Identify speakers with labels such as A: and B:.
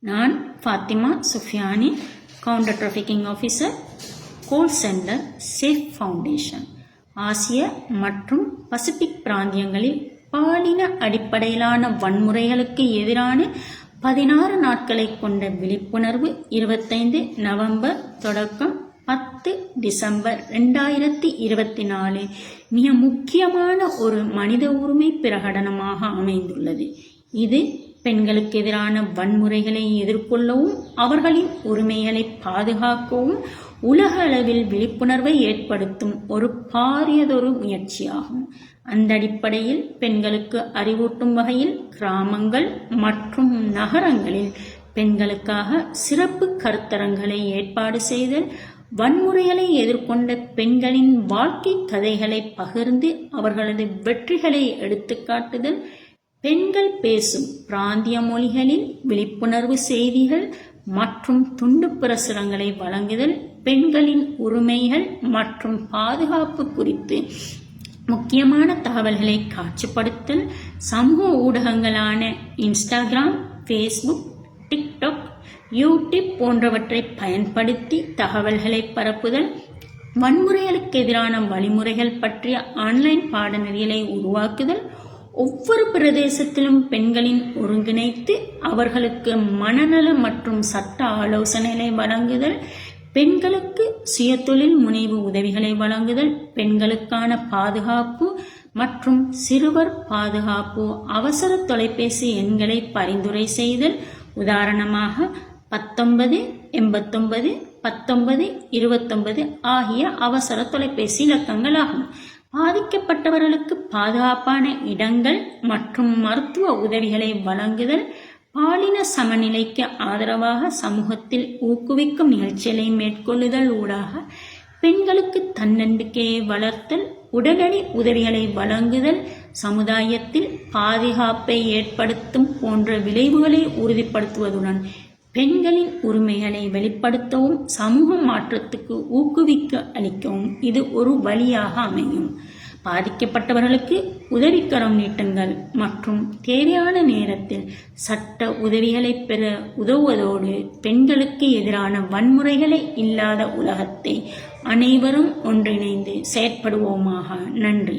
A: நான் Fathima சுஃபியானி, counter trafficking officer, கோல் centre, safe foundation. ஆசிய மற்றும் பசிபிக் பிராந்தியங்களில் பாலின அடிப்படையிலான வன்முறைகளுக்கு எதிரான 16 நாட்களை கொண்ட விழிப்புணர்வு 25 நவம்பர் தொடக்கம் 10 டிசம்பர் 2024 மிக முக்கியமான ஒரு மனித உரிமை பிரகடனமாக அமைந்துள்ளது. இது பெண்களுக்கு எதிரான வன்முறைகளை எதிர்கொள்ளவும் அவர்களின் உரிமைகளை பாதுகாக்கவும் உலக அளவில் விழிப்புணர்வை ஏற்படுத்தும் ஒரு பாரியதொரு முயற்சியாகும். அந்த அடிப்படையில் பெண்களுக்கு அறிவூட்டும் வகையில் கிராமங்கள் மற்றும் நகரங்களில் பெண்களுக்காக சிறப்பு கருத்தரங்களை ஏற்பாடு செய்தல், வன்முறைகளை எதிர்கொண்ட பெண்களின் வாழ்க்கை கதைகளை பகிர்ந்து அவர்களது வெற்றிகளை எடுத்துக்காட்டுதல், பெண்கள் பேசும் பிராந்திய மொழிகளில் விழிப்புணர்வு செய்திகள் மற்றும் துண்டு பிரசுரங்களை வழங்குதல், பெண்களின் உரிமைகள் மற்றும் பாதுகாப்பு குறித்து முக்கியமான தகவல்களை காட்சிப்படுத்தல், சமூக ஊடகங்களான இன்ஸ்டாகிராம், ஃபேஸ்புக், டிக்டாக், யூடியூப் போன்றவற்றை பயன்படுத்தி தகவல்களை பரப்புதல், வன்முறைகளுக்கு எதிரான வழிமுறைகள் பற்றிய ஆன்லைன் பாடநெறிகளை உருவாக்குதல், ஒவ்வொரு பிரதேசத்திலும் பெண்களின் ஒருங்கிணைத்து அவர்களுக்கு மனநல மற்றும் சட்ட ஆலோசனைகளை வழங்குதல், பெண்களுக்கு சுயதொழில் முனைவு உதவிகளை வழங்குதல், பெண்களுக்கான பாதுகாப்பு மற்றும் சிறுவர் பாதுகாப்பு அவசர தொலைபேசி எண்களை பரிந்துரை செய்தல், உதாரணமாக 1989 1929 ஆகிய அவசர தொலைபேசி இலக்கங்கள் ஆகும். பாதிக்கப்பட்டவர்களுக்கு பாதுகாப்பான இடங்கள் மற்றும் மருத்துவ உதவிகளை வழங்குதல், பாலின சமநிலைக்கு ஆதரவாக சமூகத்தில் ஊக்குவிக்கும் நிகழ்ச்சிகளை மேற்கொள்ளுதல் ஊடாக பெண்களுக்கு தன்னம்பிக்கையை வளர்த்தல், உடனடி உதவிகளை வழங்குதல், சமுதாயத்தில் பாதுகாப்பை ஏற்படுத்தும் போன்ற விளைவுகளை உறுதிப்படுத்துவதுடன் பெண்களின் உரிமைகளை வெளிப்படுத்தவும் சமூக மாற்றத்துக்கு ஊக்குவிக்க அளிக்கவும் இது ஒரு வழியாக அமையும். பாதிக்கப்பட்டவர்களுக்கு உதவிக்கரம் நீட்டுங்கள் மற்றும் தேவையான நேரத்தில் சட்ட உதவிகளை பெற உதவுவதோடு பெண்களுக்கு எதிரான வன்முறைகளை இல்லாத உலகத்தை அனைவரும் ஒன்றிணைந்து செயற்படுவோமாக. நன்றி.